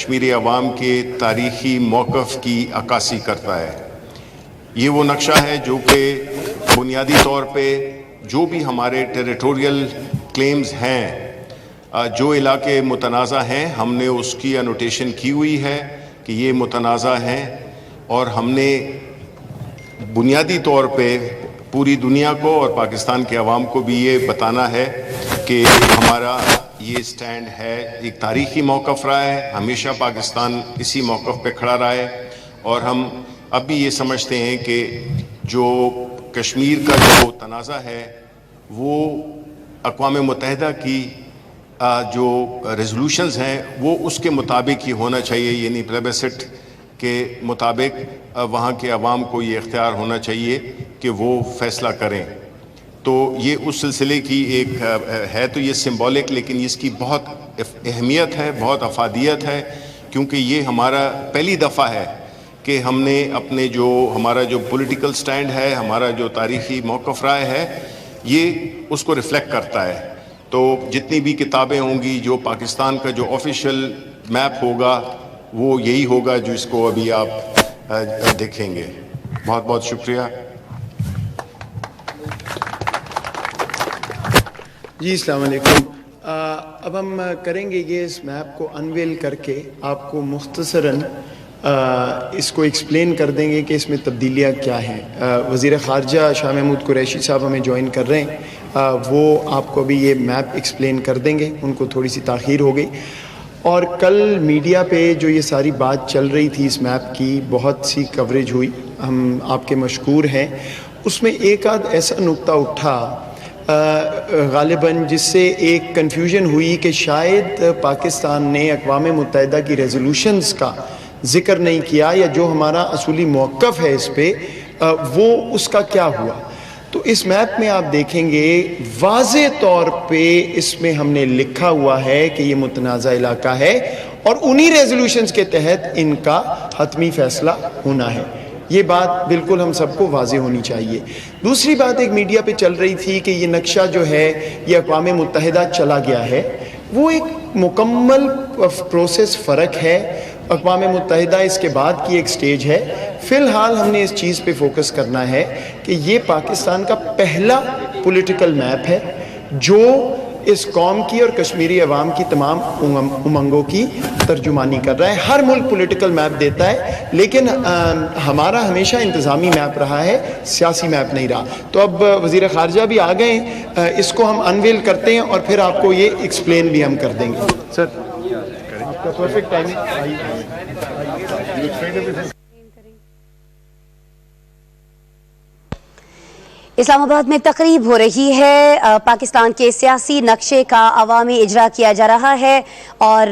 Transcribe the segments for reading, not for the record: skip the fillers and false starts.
کشمیری عوام کے تاریخی موقف کی عکاسی کرتا ہے۔ یہ وہ نقشہ ہے جو کہ بنیادی طور پہ جو بھی ہمارے ٹیریٹوریل کلیمز ہیں، جو علاقے متنازع ہیں، ہم نے اس کی انوٹیشن کی ہوئی ہے کہ یہ متنازع ہیں، اور ہم نے بنیادی طور پہ پوری دنیا کو اور پاکستان کے عوام کو بھی یہ بتانا ہے کہ ہمارا یہ سٹینڈ ہے، ایک تاریخی موقف رہا ہے، ہمیشہ پاکستان اسی موقف پہ کھڑا رہا ہے، اور ہم اب بھی یہ سمجھتے ہیں کہ جو کشمیر کا جو تنازع ہے وہ اقوام متحدہ کی جو ریزولوشنز ہیں وہ اس کے مطابق ہی ہونا چاہیے، یعنی پلیبسٹ کے مطابق وہاں کے عوام کو یہ اختیار ہونا چاہیے کہ وہ فیصلہ کریں۔ تو یہ اس سلسلے کی ایک ہے، تو یہ سمبولک، لیکن اس کی بہت اہمیت ہے، بہت افادیت ہے، کیونکہ یہ ہمارا پہلی دفعہ ہے کہ ہم نے اپنے جو ہمارا جو پولیٹیکل سٹینڈ ہے، ہمارا جو تاریخی موقف رائے ہے، یہ اس کو ریفلیکٹ کرتا ہے۔ تو جتنی بھی کتابیں ہوں گی، جو پاکستان کا جو آفیشیل میپ ہوگا وہ یہی ہوگا جو اس کو ابھی آپ دیکھیں گے۔ بہت بہت شکریہ۔ جی السلام علیکم۔ اب ہم کریں گے یہ اس میپ کو انویل کر کے آپ کو مختصراً اس کو ایکسپلین کر دیں گے کہ اس میں تبدیلیاں کیا ہیں۔ وزیر خارجہ شاہ محمود قریشی صاحب ہمیں جوائن کر رہے ہیں، وہ آپ کو بھی یہ میپ ایکسپلین کر دیں گے، ان کو تھوڑی سی تاخیر ہو گئی۔ اور کل میڈیا پہ جو یہ ساری بات چل رہی تھی اس میپ کی، بہت سی کوریج ہوئی، ہم آپ کے مشکور ہیں۔ اس میں ایک آدھ ایسا نقطہ اٹھا غالباً جس سے ایک کنفیوژن ہوئی کہ شاید پاکستان نے اقوام متحدہ کی ریزولوشنز کا ذکر نہیں کیا، یا جو ہمارا اصولی موقف ہے اس پہ وہ اس کا کیا ہوا۔ تو اس میپ میں آپ دیکھیں گے واضح طور پہ اس میں ہم نے لکھا ہوا ہے کہ یہ متنازع علاقہ ہے اور انہی ریزولوشنز کے تحت ان کا حتمی فیصلہ ہونا ہے۔ یہ بات بالکل ہم سب کو واضح ہونی چاہیے۔ دوسری بات ایک میڈیا پہ چل رہی تھی کہ یہ نقشہ جو ہے یہ اقوام متحدہ چلا گیا ہے، وہ ایک مکمل پروسیس فرق ہے۔ اقوام متحدہ اس کے بعد کی ایک سٹیج ہے۔ فی الحال ہم نے اس چیز پہ فوکس کرنا ہے کہ یہ پاکستان کا پہلا پولیٹیکل میپ ہے جو اس قوم کی اور کشمیری عوام کی تمام امنگوں کی ترجمانی کر رہا ہے۔ ہر ملک پولیٹیکل میپ دیتا ہے، لیکن ہمارا ہمیشہ انتظامی میپ رہا ہے، سیاسی میپ نہیں رہا۔ تو اب وزیر خارجہ بھی آ گئے ہیں، اس کو ہم انویل کرتے ہیں اور پھر آپ کو یہ ایکسپلین بھی ہم کر دیں گے۔ سر آپ کا پرفیکٹ ٹائمنگ۔ اسلام آباد میں تقریب ہو رہی ہے، پاکستان کے سیاسی نقشے کا عوامی اجرا کیا جا رہا ہے، اور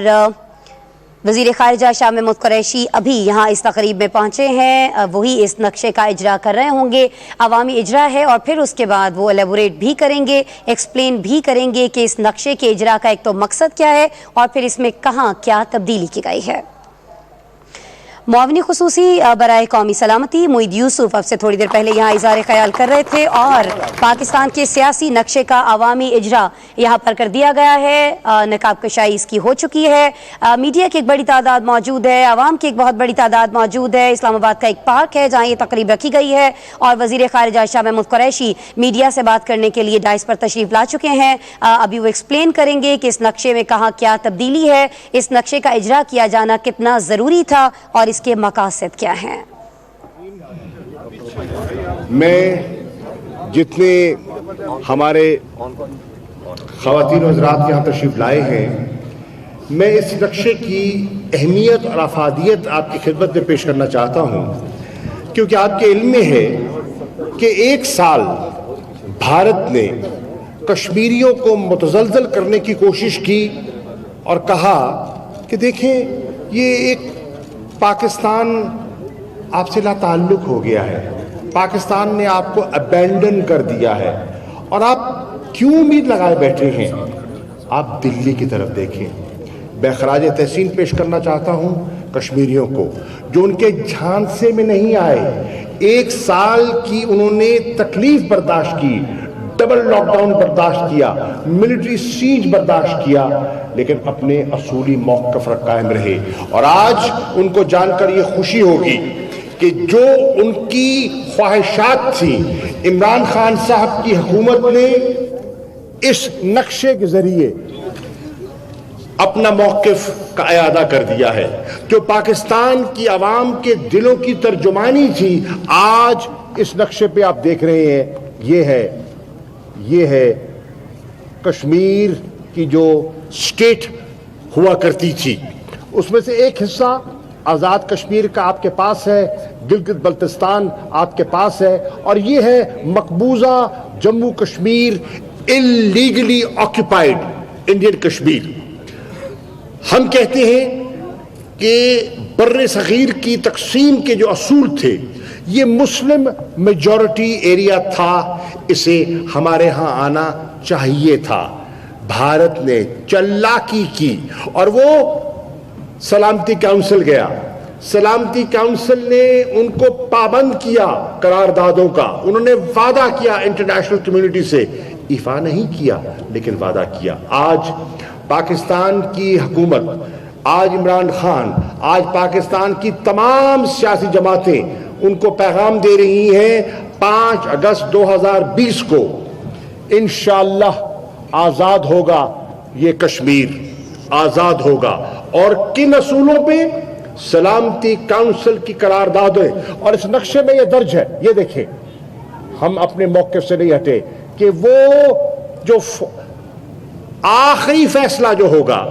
وزیر خارجہ شاہ محمود قریشی ابھی یہاں اس تقریب میں پہنچے ہیں، وہی اس نقشے کا اجرا کر رہے ہوں گے۔ عوامی اجرا ہے اور پھر اس کے بعد وہ الیبوریٹ بھی کریں گے، ایکسپلین بھی کریں گے کہ اس نقشے کے اجرا کا ایک تو مقصد کیا ہے اور پھر اس میں کہاں کیا تبدیلی کی گئی ہے۔ معاون خصوصی برائے قومی سلامتی معید یوسف اب سے تھوڑی دیر پہلے یہاں اظہار خیال کر رہے تھے، اور پاکستان کے سیاسی نقشے کا عوامی اجرا یہاں پر کر دیا گیا ہے، نقاب کشائی اس کی ہو چکی ہے، میڈیا کی ایک بڑی تعداد موجود ہے، عوام کی ایک بہت بڑی تعداد موجود ہے۔ اسلام آباد کا ایک پارک ہے جہاں یہ تقریب رکھی گئی ہے، اور وزیر خارجہ شاہ محمود قریشی میڈیا سے بات کرنے کے لیے ڈائس پر تشریف لا چکے ہیں۔ ابھی وہ ایکسپلین کریں گے کہ اس نقشے میں کہاں کیا تبدیلی ہے، اس نقشے کا اجرا کیا جانا کتنا ضروری تھا اور اس کے مقاصد کیا ہیں۔ میں جتنے ہمارے خواتین و حضرات یہاں تشریف لائے ہیں، میں اس نقشے کی اہمیت اور افادیت آپ کی خدمت میں پیش کرنا چاہتا ہوں، کیونکہ آپ کے علم میں ہے کہ 1 سال بھارت نے کشمیریوں کو متزلزل کرنے کی کوشش کی اور کہا کہ دیکھیں یہ ایک پاکستان آپ سے لا تعلق ہو گیا ہے، پاکستان نے آپ کو ابینڈن کر دیا ہے، اور آپ کیوں امید لگائے بیٹھے ہیں؟ آپ دلی کی طرف دیکھیں۔ میں خراج تحسین پیش کرنا چاہتا ہوں کشمیریوں کو جو ان کے جھانسے میں نہیں آئے، 1 سال کی انہوں نے تکلیف برداشت کی، ڈبل لاک ڈاؤن برداشت کیا, ملٹری سیج برداشت کیا, لیکن اپنے اصولی موقف پر قائم رہے. اور آج ان کو جان کر یہ خوشی ہوگی کہ جو ان کی خواہشات تھی, عمران خان صاحب کی حکومت نے اس نقشے کے ذریعے اپنا موقف کا اعادہ کر دیا ہے. جو پاکستان کی عوام کے دلوں کی ترجمانی تھی, آج اس نقشے پہ آپ دیکھ رہے ہیں. یہ ہے کشمیر کی جو سٹیٹ ہوا کرتی تھی, اس میں سے ایک حصہ آزاد کشمیر کا آپ کے پاس ہے, گلگت بلتستان آپ کے پاس ہے, اور یہ ہے مقبوضہ Jammu Kashmir, illegally occupied Indian Kashmir. ہم کہتے ہیں کہ بر صغیر کی تقسیم کے جو اصول تھے, یہ مسلم میجورٹی ایریا تھا, اسے ہمارے ہاں آنا چاہیے تھا. بھارت نے چالاکی کی اور وہ سلامتی کونسل گیا. سلامتی کونسل نے ان کو پابند کیا قراردادوں کا. انہوں نے وعدہ کیا انٹرنیشنل کمیونٹی سے, ایفا نہیں کیا لیکن وعدہ کیا. آج پاکستان کی حکومت, آج عمران خان, آج پاکستان کی تمام سیاسی جماعتیں ان کو پیغام دے رہی ہیں 5 اگست 2020 کو انشاءاللہ آزاد ہوگا یہ کشمیر, آزاد ہوگا. اور کن اصولوں پہ؟ سلامتی کونسل کی قراردادیں. اور اس نقشے میں یہ درج ہے, یہ دیکھیں, ہم اپنے موقف سے نہیں ہٹے کہ وہ جو آخری فیصلہ جو ہوگا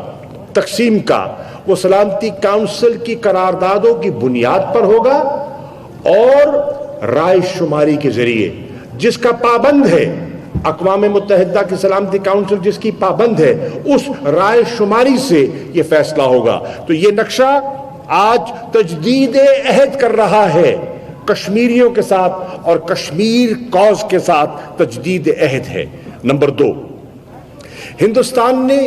تقسیم کا, وہ سلامتی کونسل کی قراردادوں کی بنیاد پر ہوگا اور رائے شماری کے ذریعے, جس کا پابند ہے اقوام متحدہ کی سلامتی کونسل, جس کی پابند ہے, اس رائے شماری سے یہ فیصلہ ہوگا. تو یہ نقشہ آج تجدید عہد کر رہا ہے کشمیریوں کے ساتھ, اور کشمیر کاز کے ساتھ تجدید عہد ہے. نمبر 2, ہندوستان نے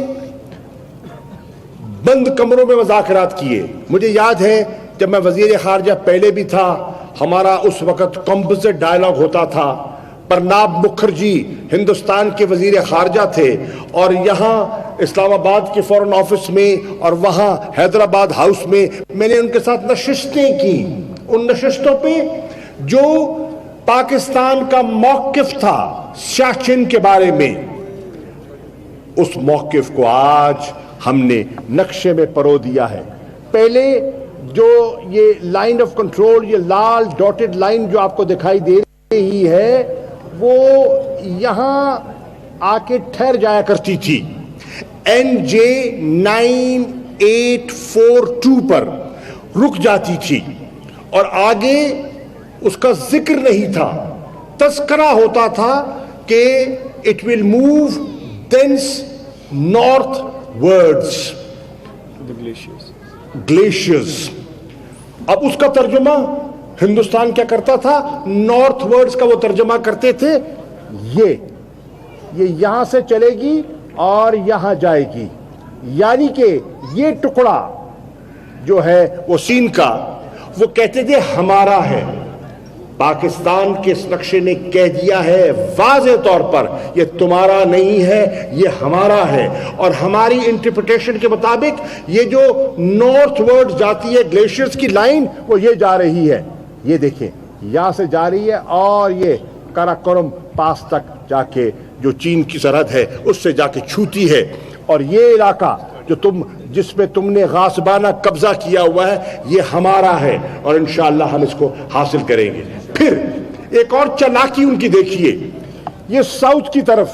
بند کمروں میں مذاکرات کیے. مجھے یاد ہے جب میں وزیر خارجہ پہلے بھی تھا, ہمارا اس وقت کمپوزٹ ڈائلاگ ہوتا تھا. پرناب مکھرجی ہندوستان کے وزیر خارجہ تھے, اور یہاں اسلام آباد کے فورن آفس میں اور وہاں حیدرآباد ہاؤس میں میں نے ان کے ساتھ نشستیں کی. ان نشستوں پہ جو پاکستان کا موقف تھا سیاچن کے بارے میں, اس موقف کو آج ہم نے نقشے میں پرو دیا ہے. پہلے جو یہ لائن آف کنٹرول, یہ لال ڈاٹڈ لائن جو آپ کو دکھائی دے رہی ہے, وہ یہاں آ کے ٹھہر جایا کرتی تھی. NJ 9842 پر رک جاتی تھی, اور آگے اس کا ذکر نہیں تھا. تذکرہ ہوتا تھا کہ it will move thence northwards, glaciers. اب اس کا ترجمہ ہندوستان کیا کرتا تھا؟ نارتھ ورڈز کا وہ ترجمہ کرتے تھے, یہ یہاں سے چلے گی اور یہاں جائے گی. یعنی کہ یہ ٹکڑا جو ہے وہ سین کا, وہ کہتے تھے ہمارا ہے. پاکستان کے اس نقشے نے کہہ دیا ہے واضح طور پر, یہ تمہارا نہیں ہے, یہ ہمارا ہے. اور ہماری انٹرپریٹیشن کے مطابق یہ جو نارتھ ورڈ جاتی ہے گلیشیئرز کی لائن, وہ یہ جا رہی ہے, یہ دیکھیں یہاں سے جا رہی ہے, اور یہ کراکورم پاس تک جا کے جو چین کی سرحد ہے اس سے جا کے چھوتی ہے. اور یہ علاقہ جو جس میں تم نے غاصبانہ قبضہ کیا ہوا ہے, یہ ہمارا ہے, اور انشاءاللہ ہم اس کو حاصل کریں گے. پھر ایک اور چالاکی ان کی دیکھیے, یہ ساؤتھ کی طرف,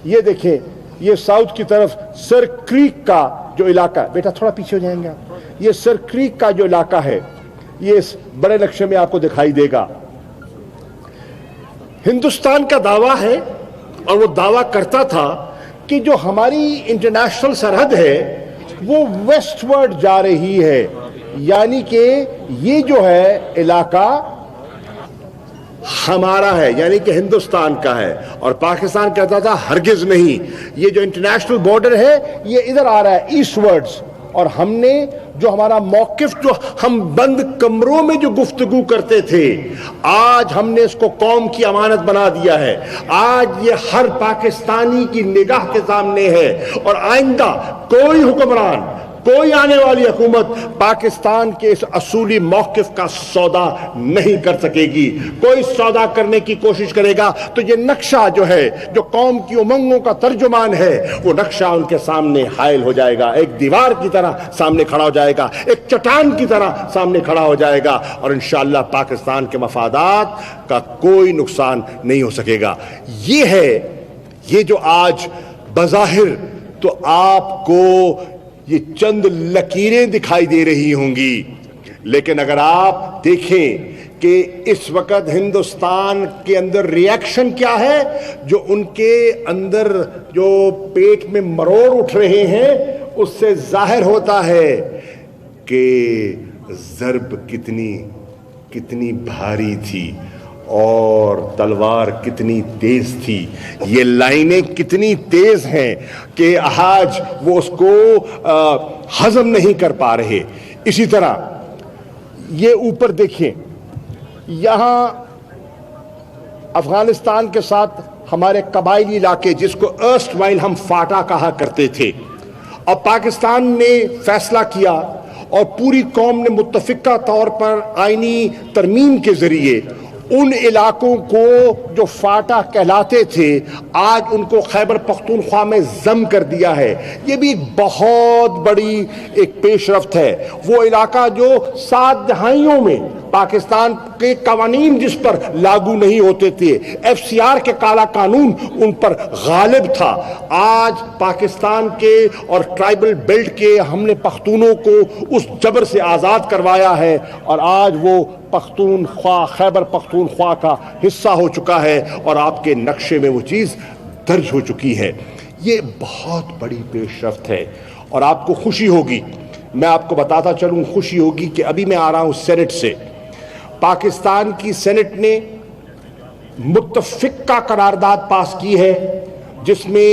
یہ دیکھیں, یہ ساؤتھ کی طرف سر کریک کا جو علاقہ ہے, بیٹا تھوڑا پیچھے ہو جائیں گے آپ, یہ سر کریک کا جو علاقہ ہے, یہ اس بڑے نقشے میں آپ کو دکھائی دے گا. ہندوستان کا دعویٰ ہے, اور وہ دعویٰ کرتا تھا کہ جو ہماری انٹرنیشنل سرحد ہے وہ ویسٹ ورڈ جا رہی ہے, یعنی کہ یہ جو ہے علاقہ ہمارا ہے, یعنی کہ ہندوستان کا ہے. اور پاکستان کہتا تھا ہرگز نہیں, یہ جو انٹرنیشنل بارڈر ہے یہ ادھر آ رہا ہے ایسٹ ورڈز, اور ہم نے جو ہمارا موقف جو ہم بند کمروں میں جو گفتگو کرتے تھے آج ہم نے اس کو قوم کی امانت بنا دیا ہے. آج یہ ہر پاکستانی کی نگاہ کے سامنے ہے اور آئندہ کوئی حکمران کوئی آنے والی حکومت پاکستان کے اس اصولی موقف کا سودا نہیں کر سکے گی. کوئی سودا کرنے کی کوشش کرے گا تو یہ نقشہ جو ہے جو قوم کی امنگوں کا ترجمان ہے وہ نقشہ ان کے سامنے حائل ہو جائے گا, ایک دیوار کی طرح سامنے کھڑا ہو جائے گا, ایک چٹان کی طرح سامنے کھڑا ہو جائے گا اور انشاءاللہ پاکستان کے مفادات کا کوئی نقصان نہیں ہو سکے گا. یہ ہے یہ جو آج بظاہر تو آپ کو یہ چند لکیریں دکھائی دے رہی ہوں گی, لیکن اگر آپ دیکھیں کہ اس وقت ہندوستان کے اندر ریاکشن کیا ہے, جو ان کے اندر جو پیٹ میں مروڑ اٹھ رہے ہیں اس سے ظاہر ہوتا ہے کہ ضرب کتنی بھاری تھی اور تلوار کتنی تیز تھی. یہ لائنیں کتنی تیز ہیں کہ آج وہ اس کو ہضم نہیں کر پا رہے. اسی طرح یہ اوپر دیکھیں, یہاں افغانستان کے ساتھ ہمارے قبائلی علاقے جس کو ارسٹ وائل ہم فاٹا کہا کرتے تھے, اب پاکستان نے فیصلہ کیا اور پوری قوم نے متفقہ طور پر آئینی ترمیم کے ذریعے ان علاقوں کو جو فاٹا کہلاتے تھے آج ان کو خیبر پختونخوا میں ضم کر دیا ہے. یہ بھی ایک بہت بڑی ایک پیش رفت ہے. وہ علاقہ جو 7 دہائیوں میں پاکستان کے قوانین جس پر لاگو نہیں ہوتے تھے, FCR کے کالا قانون ان پر غالب تھا, آج پاکستان کے اور ٹرائبل بیلٹ کے ہم نے پختونوں کو اس جبر سے آزاد کروایا ہے اور آج وہ پختونخوا خیبر پختونخوا کا حصہ ہو چکا ہے اور آپ کے نقشے میں وہ چیز درج ہو چکی ہے. یہ بہت بڑی پیش رفت ہے اور آپ کو خوشی ہوگی, میں آپ کو بتاتا چلوں, خوشی ہوگی کہ ابھی میں آ رہا ہوں سینٹ سے. پاکستان کی سینٹ نے متفقہ قرارداد پاس کی ہے جس میں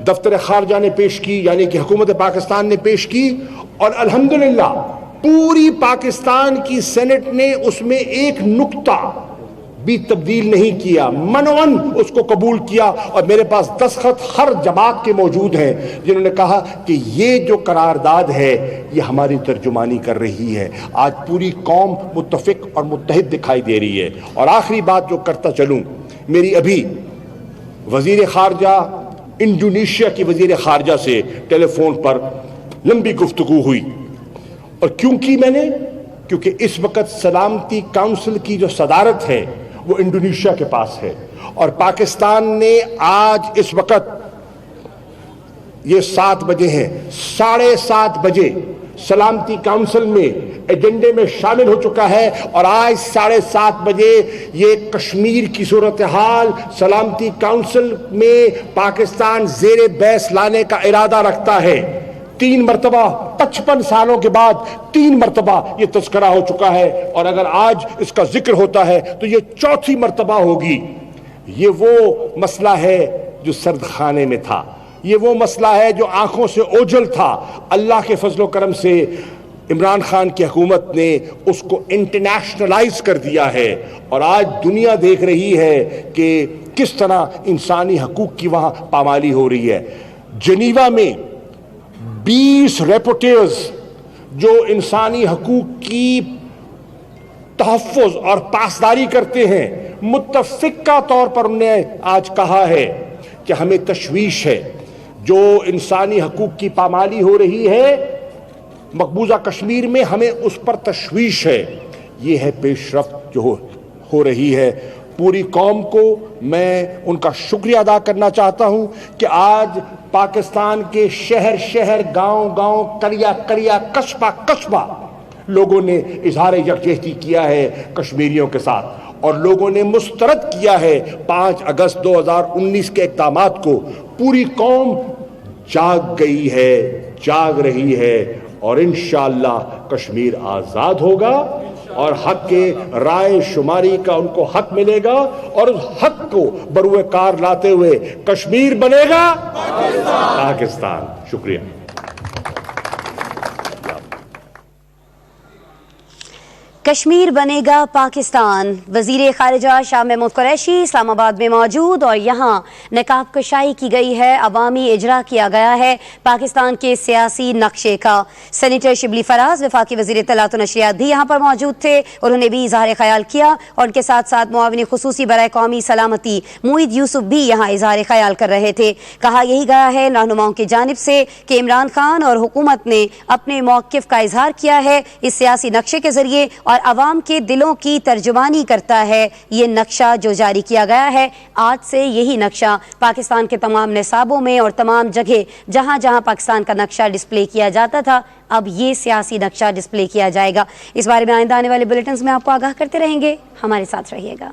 دفتر خارجہ نے پیش کی, یعنی کہ حکومت پاکستان نے پیش کی, اور الحمدللہ پوری پاکستان کی سینٹ نے اس میں ایک نقطہ بھی تبدیل نہیں کیا, منون اس کو قبول کیا. اور میرے پاس دستخط ہر جماعت کے موجود ہیں جنہوں نے کہا کہ یہ جو قرارداد ہے یہ ہماری ترجمانی کر رہی ہے. آج پوری قوم متفق اور متحد دکھائی دے رہی ہے. اور آخری بات جو کرتا چلوں, میری ابھی وزیر خارجہ انڈونیشیا کی وزیر خارجہ سے ٹیلی فون پر لمبی گفتگو ہوئی. اور کیوں کی میں نے, کیونکہ اس وقت سلامتی کونسل کی جو صدارت ہے وہ انڈونیشیا کے پاس ہے اور پاکستان نے آج اس وقت یہ 7 بجے ہیں, 7:30 بجے سلامتی کونسل میں ایجنڈے میں شامل ہو چکا ہے اور آج 7:30 بجے یہ کشمیر کی صورتحال سلامتی کونسل میں پاکستان زیر بحث لانے کا ارادہ رکھتا ہے. 3 مرتبہ 55 سالوں کے بعد 3 مرتبہ یہ تذکرہ ہو چکا ہے اور اگر آج اس کا ذکر ہوتا ہے تو یہ 4تھی مرتبہ ہوگی. یہ وہ مسئلہ ہے جو سرد خانے میں تھا, یہ وہ مسئلہ ہے جو آنکھوں سے اوجھل تھا. اللہ کے فضل و کرم سے عمران خان کی حکومت نے اس کو انٹرنیشنلائز کر دیا ہے اور آج دنیا دیکھ رہی ہے کہ کس طرح انسانی حقوق کی وہاں پامالی ہو رہی ہے. جنیوا میں 20 ریپورٹرز جو انسانی حقوق کی تحفظ اور پاسداری کرتے ہیں, متفقہ طور پر انہوں نے آج کہا ہے کہ ہمیں تشویش ہے, جو انسانی حقوق کی پامالی ہو رہی ہے مقبوضہ کشمیر میں, ہمیں اس پر تشویش ہے. یہ ہے پیش رفت جو ہو رہی ہے. پوری قوم کو میں ان کا شکریہ ادا کرنا چاہتا ہوں کہ آج پاکستان کے شہر شہر, گاؤں گاؤں, قریہ قریہ, قصبہ قصبہ لوگوں نے اظہار یکجہتی کیا ہے کشمیریوں کے ساتھ اور لوگوں نے مسترد کیا ہے 5 اگست 2019 کے اقدامات کو. پوری قوم جاگ گئی ہے, جاگ رہی ہے اور انشاءاللہ کشمیر آزاد ہوگا اور حق کے رائے شماری کا ان کو حق ملے گا اور اس حق کو بروئے کار لاتے ہوئے کشمیر بنے گا پاکستان. شکریہ. کشمیر بنے گا پاکستان، وزیر خارجہ شاہ محمود قریشی اسلام آباد میں موجود، اور یہاں نقاب کشائی کی گئی ہے، عوامی اجرا کیا گیا ہے پاکستان کے سیاسی نقشے کا۔ سینیٹر شبلی فراز وفاقی وزیر اطلاعات و نشریات بھی یہاں پر موجود تھے، انہوں نے بھی اظہار خیال کیا، اور ان کے ساتھ ساتھ معاون خصوصی برائے قومی سلامتی موید یوسف بھی یہاں اظہار خیال کر رہے تھے۔ کہا یہی گیا ہے رہنماؤں کی جانب سے کہ عمران خان اور حکومت نے اپنے موقف کا اظہار کیا ہے اس سیاسی نقشے کے ذریعے، اور عوام کے دلوں کی ترجمانی کرتا ہے یہ نقشہ جو جاری کیا گیا ہے۔ آج سے یہی نقشہ پاکستان کے تمام نصابوں میں اور تمام جگہ جہاں جہاں پاکستان کا نقشہ ڈسپلے کیا جاتا تھا، اب یہ سیاسی نقشہ ڈسپلے کیا جائے گا۔ اس بارے میں آئندہ آنے والے بلیٹنز میں آپ کو آگاہ کرتے رہیں گے، ہمارے ساتھ رہیے گا۔